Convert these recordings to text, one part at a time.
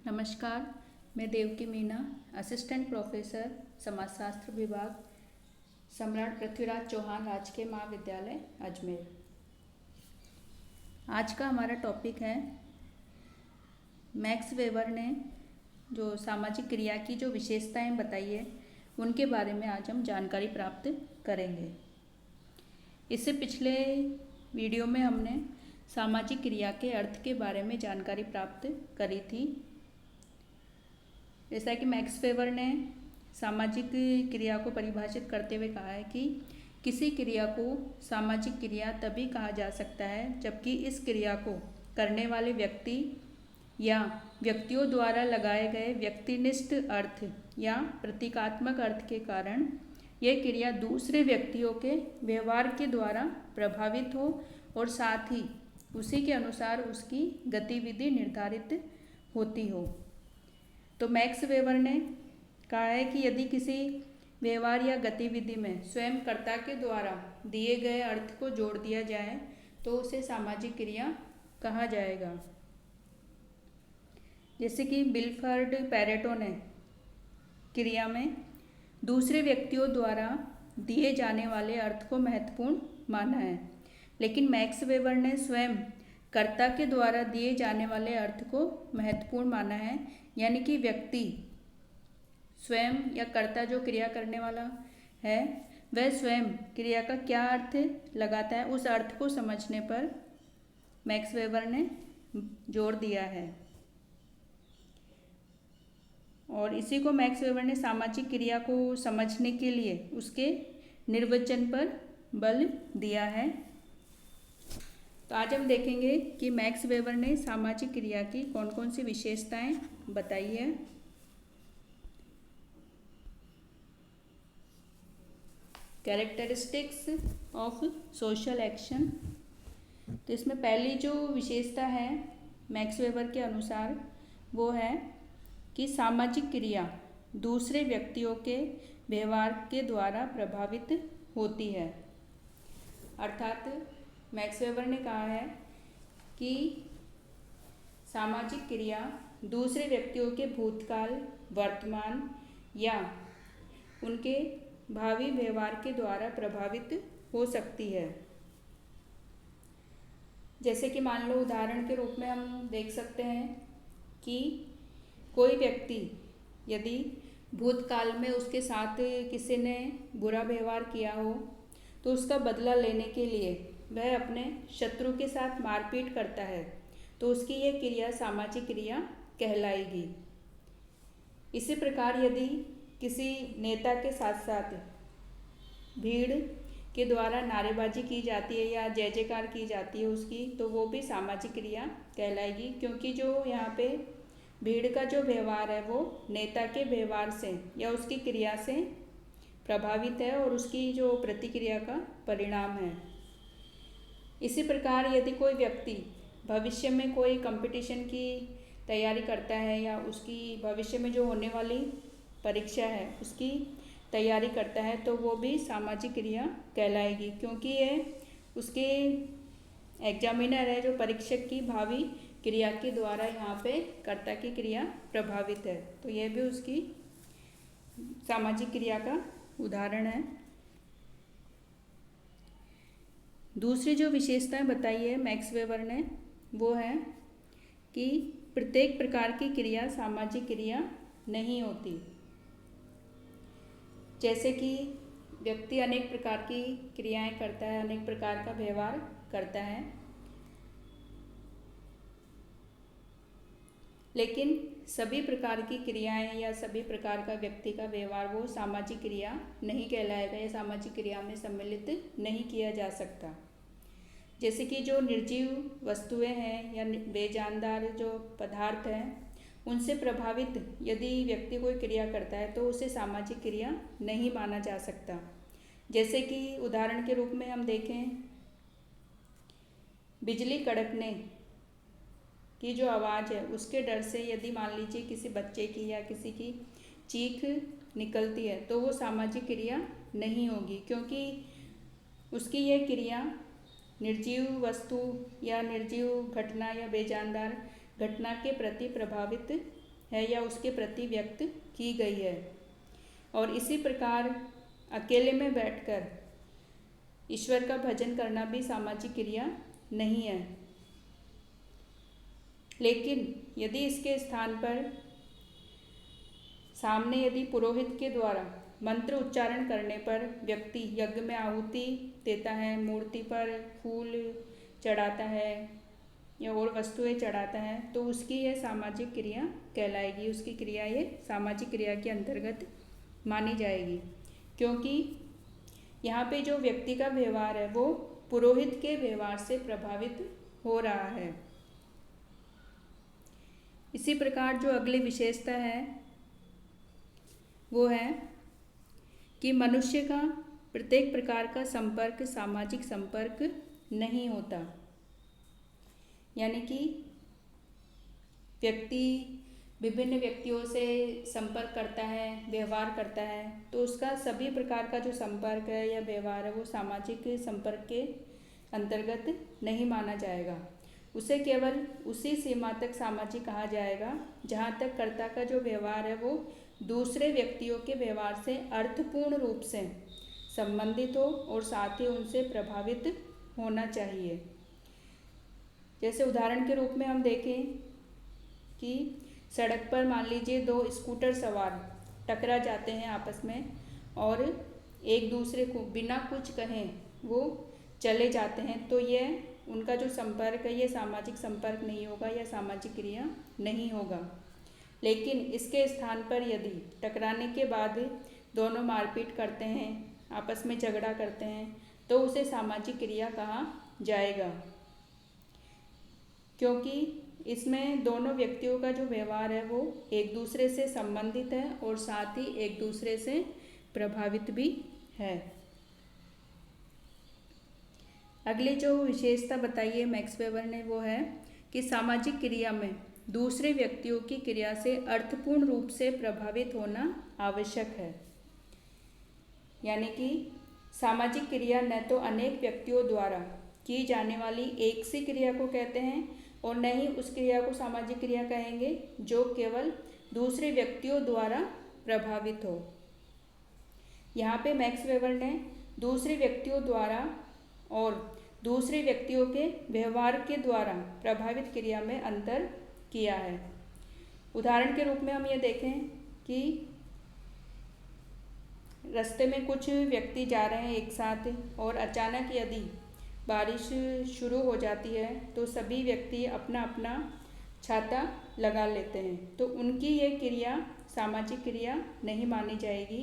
नमस्कार, मैं Devaki Meena, assistant professor समाजशास्त्र विभाग, सम्राट पृथ्वीराज चौहान राजकीय महाविद्यालय अजमेर। आज का हमारा टॉपिक है मैक्स वेबर ने जो सामाजिक क्रिया की जो विशेषताएं बताई है उनके बारे में आज हम जानकारी प्राप्त करेंगे। इससे पिछले वीडियो में हमने सामाजिक क्रिया के अर्थ के बारे में जानकारी प्राप्त करी थी। जैसा कि मैक्स वेबर ने सामाजिक क्रिया को परिभाषित करते हुए कहा है कि किसी क्रिया को सामाजिक क्रिया तभी कहा जा सकता है जबकि इस क्रिया को करने वाले व्यक्ति या व्यक्तियों द्वारा लगाए गए व्यक्तिनिष्ठ अर्थ या प्रतीकात्मक अर्थ के कारण यह क्रिया दूसरे व्यक्तियों के व्यवहार के द्वारा प्रभावित हो और साथ ही उसी के अनुसार उसकी गतिविधि निर्धारित होती हो। तो मैक्स वेबर ने कहा है कि यदि किसी व्यवहार या गतिविधि में स्वयं कर्ता के द्वारा दिए गए अर्थ को जोड़ दिया जाए तो उसे सामाजिक क्रिया कहा जाएगा। जैसे कि विल्फ्रेड पैरेटो ने क्रिया में दूसरे व्यक्तियों द्वारा दिए जाने वाले अर्थ को महत्वपूर्ण माना है, लेकिन मैक्स वेबर ने स्वयं कर्ता के द्वारा दिए जाने वाले अर्थ को महत्वपूर्ण माना है, यानी कि व्यक्ति स्वयं या कर्ता जो क्रिया करने वाला है वह स्वयं क्रिया का क्या अर्थ लगाता है उस अर्थ को समझने पर मैक्स वेबर ने जोर दिया है। और इसी को मैक्स वेबर ने सामाजिक क्रिया को समझने के लिए उसके निर्वचन पर बल दिया है। तो आज हम देखेंगे कि मैक्स वेबर ने सामाजिक क्रिया की कौन कौन सी विशेषताएं बताई है। Characteristics of social action. तो इसमें पहली जो विशेषता है मैक्स वेबर के अनुसार वो है कि सामाजिक क्रिया दूसरे व्यक्तियों के व्यवहार के द्वारा प्रभावित होती है। अर्थात मैक्स वेबर ने कहा है कि सामाजिक क्रिया दूसरे व्यक्तियों के भूतकाल, वर्तमान या उनके भावी व्यवहार के द्वारा प्रभावित हो सकती है। जैसे कि मान लो उदाहरण के रूप में हम देख सकते हैं कि कोई व्यक्ति यदि भूतकाल में उसके साथ किसी ने बुरा व्यवहार किया हो तो उसका बदला लेने के लिए वह अपने शत्रु के साथ मारपीट करता है तो उसकी यह क्रिया सामाजिक क्रिया कहलाएगी। इसी प्रकार यदि किसी नेता के साथ साथ भीड़ के द्वारा नारेबाजी की जाती है या जय जयकार की जाती है उसकी, तो वो भी सामाजिक क्रिया कहलाएगी, क्योंकि जो यहाँ पे भीड़ का जो व्यवहार है वो नेता के व्यवहार से या उसकी क्रिया से प्रभावित है और उसकी जो प्रतिक्रिया का परिणाम है। इसी प्रकार यदि कोई व्यक्ति भविष्य में कोई कंपटीशन की तैयारी करता है या उसकी भविष्य में जो होने वाली परीक्षा है उसकी तैयारी करता है तो वो भी सामाजिक क्रिया कहलाएगी, क्योंकि ये उसके एग्जामिनर है जो परीक्षक की भावी क्रिया के द्वारा यहाँ पे कर्ता की क्रिया प्रभावित है, तो यह भी उसकी सामाजिक क्रिया का उदाहरण है। दूसरी जो विशेषताएं बताई है मैक्स वेबर ने वो है कि प्रत्येक प्रकार की क्रिया सामाजिक क्रिया नहीं होती। जैसे कि व्यक्ति अनेक प्रकार की क्रियाएं करता है, अनेक प्रकार का व्यवहार करता है, लेकिन सभी प्रकार की क्रियाएं या सभी प्रकार का व्यक्ति का व्यवहार वो सामाजिक क्रिया नहीं कहलाएगा या सामाजिक क्रिया में सम्मिलित नहीं किया जा सकता। जैसे कि जो निर्जीव वस्तुएं हैं या बेजानदार जो पदार्थ हैं उनसे प्रभावित यदि व्यक्ति कोई क्रिया करता है तो उसे सामाजिक क्रिया नहीं माना जा सकता। जैसे कि उदाहरण के रूप में हम देखें, बिजली कड़कने की जो आवाज़ है उसके डर से यदि मान लीजिए किसी बच्चे की या किसी की चीख निकलती है तो वो सामाजिक क्रिया नहीं होगी, क्योंकि उसकी यह क्रिया निर्जीव वस्तु या निर्जीव घटना या बेजानदार घटना के प्रति प्रभावित है या उसके प्रति व्यक्त की गई है। और इसी प्रकार अकेले में बैठकर ईश्वर का भजन करना भी सामाजिक क्रिया नहीं है। लेकिन यदि इसके स्थान पर सामने यदि पुरोहित के द्वारा मंत्र उच्चारण करने पर व्यक्ति यज्ञ में आहुति देता है, मूर्ति पर फूल चढ़ाता है या और वस्तुएं चढ़ाता है, तो उसकी यह सामाजिक क्रिया कहलाएगी। उसकी क्रिया ये सामाजिक क्रिया के अंतर्गत मानी जाएगी, क्योंकि यहाँ पे जो व्यक्ति का व्यवहार है वो पुरोहित के व्यवहार से प्रभावित हो रहा है। इसी प्रकार जो अगली विशेषता है वो है कि मनुष्य का प्रत्येक प्रकार का संपर्क सामाजिक संपर्क नहीं होता। यानी कि व्यक्ति विभिन्न व्यक्तियों से संपर्क करता है, व्यवहार करता है, तो उसका सभी प्रकार का जो संपर्क है या व्यवहार है वो सामाजिक संपर्क के अंतर्गत नहीं माना जाएगा। उसे केवल उसी सीमा तक सामाजिक कहा जाएगा जहाँ तक कर्ता का जो व्यवहार है वो दूसरे व्यक्तियों के व्यवहार से अर्थपूर्ण रूप से संबंधित हो और साथ ही उनसे प्रभावित होना चाहिए। जैसे उदाहरण के रूप में हम देखें कि सड़क पर मान लीजिए दो स्कूटर सवार टकरा जाते हैं आपस में और एक दूसरे को बिना कुछ कहें वो चले जाते हैं, तो ये उनका जो संपर्क है ये सामाजिक संपर्क नहीं होगा या सामाजिक क्रिया नहीं होगा। लेकिन इसके स्थान पर यदि टकराने के बाद दोनों मारपीट करते हैं, आपस में झगड़ा करते हैं, तो उसे सामाजिक क्रिया कहा जाएगा, क्योंकि इसमें दोनों व्यक्तियों का जो व्यवहार है वो एक दूसरे से संबंधित है और साथ ही एक दूसरे से प्रभावित भी है। अगली जो विशेषता बताई है मैक्स वेबर ने वो है कि सामाजिक क्रिया में दूसरे व्यक्तियों की क्रिया से अर्थपूर्ण रूप से प्रभावित होना आवश्यक है। यानी कि सामाजिक क्रिया न तो अनेक व्यक्तियों द्वारा की जाने वाली एक सी क्रिया को कहते हैं और न ही उस क्रिया को सामाजिक क्रिया कहेंगे जो केवल दूसरे व्यक्तियों द्वारा प्रभावित हो। यहाँ पे मैक्स वेबर ने दूसरे व्यक्तियों द्वारा और दूसरे व्यक्तियों के व्यवहार के द्वारा प्रभावित क्रिया में अंतर किया है। उदाहरण के रूप में हम ये देखें कि रास्ते में कुछ व्यक्ति जा रहे हैं एक साथ और अचानक यदि बारिश शुरू हो जाती है तो सभी व्यक्ति अपना अपना छाता लगा लेते हैं, तो उनकी ये क्रिया सामाजिक क्रिया नहीं मानी जाएगी,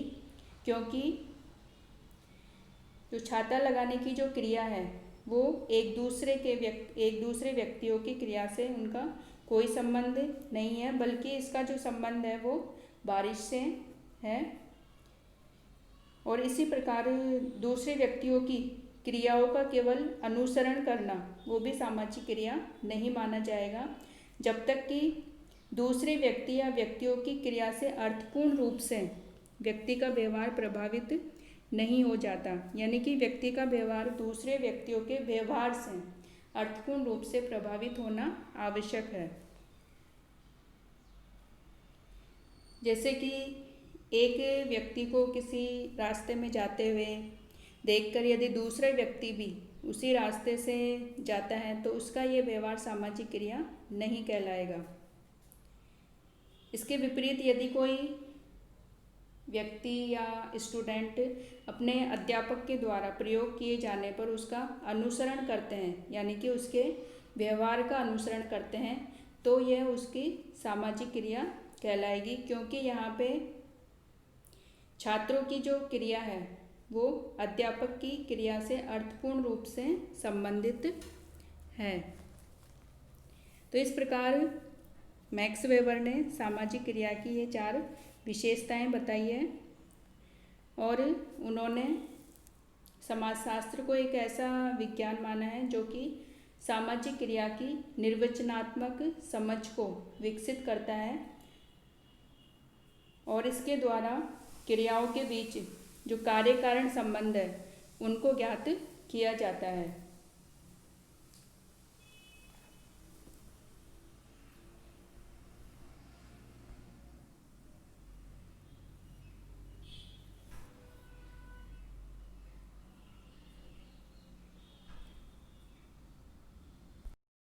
क्योंकि जो छाता लगाने की जो क्रिया है वो एक दूसरे व्यक्तियों की क्रिया से उनका कोई संबंध नहीं है, बल्कि इसका जो संबंध है वो बारिश से है। और इसी प्रकार दूसरे व्यक्तियों की क्रियाओं का केवल अनुसरण करना वो भी सामाजिक क्रिया नहीं माना जाएगा, जब तक कि दूसरे व्यक्ति या व्यक्तियों की क्रिया से अर्थपूर्ण रूप से व्यक्ति का व्यवहार प्रभावित नहीं हो जाता। यानी कि व्यक्ति का व्यवहार दूसरे व्यक्तियों के व्यवहार से अर्थपूर्ण रूप से प्रभावित होना आवश्यक है। जैसे कि एक व्यक्ति को किसी रास्ते में जाते हुए देखकर यदि दूसरा व्यक्ति भी उसी रास्ते से जाता है तो उसका ये व्यवहार सामाजिक क्रिया नहीं कहलाएगा। इसके विपरीत यदि कोई व्यक्ति या स्टूडेंट अपने अध्यापक के द्वारा प्रयोग किए जाने पर उसका अनुसरण करते हैं, यानी कि उसके व्यवहार का अनुसरण करते हैं, तो यह उसकी सामाजिक क्रिया कहलाएगी, क्योंकि यहाँ पे छात्रों की जो क्रिया है वो अध्यापक की क्रिया से अर्थपूर्ण रूप से संबंधित है। तो इस प्रकार मैक्स वेबर ने सामाजिक क्रिया की ये 4 विशेषताएं बताई है और उन्होंने समाजशास्त्र को एक ऐसा विज्ञान माना है जो कि सामाजिक क्रिया की निर्वचनात्मक समझ को विकसित करता है और इसके द्वारा क्रियाओं के बीच जो कार्य कारण संबंध है उनको ज्ञात किया जाता है।